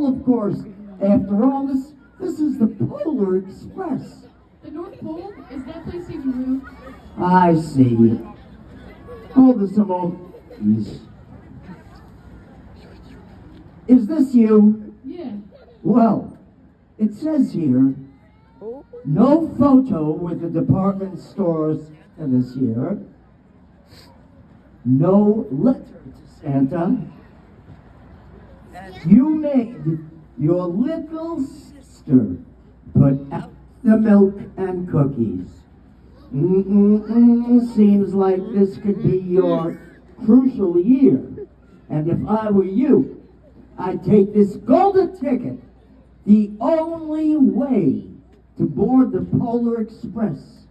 Pole, of course. After all, this is the Polar Express. The North Pole? Is that place even real? I see. Oh, there's some old... Is this you? Yeah. Well, it says here, no photo with the department stores this year, no letter to Santa. You made your little sister put out the milk and cookies. Seems like this could be your crucial year. And if I were you, I'd take this golden ticket, the only way to board the Polar Express.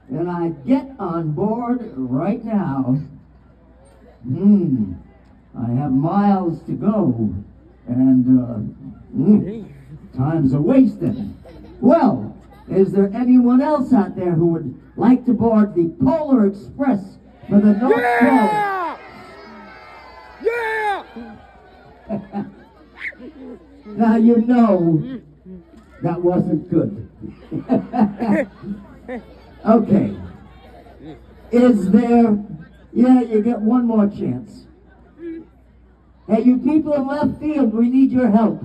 And I'd get on board right now. I have miles to go, and time's a wasting. Well, is there anyone else out there who would like to board the Polar Express for the North Pole? Yeah! Now you know that wasn't good. Okay. Is there... Yeah, you get one more chance. Hey, you people in left field, we need your help.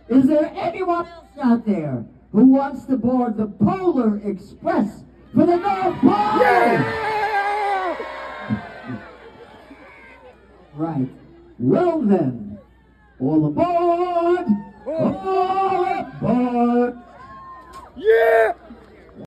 Is there anyone else out there who wants to board the Polar Express for the North Pole? Yeah! Right. Well then, all aboard! All aboard! Yeah!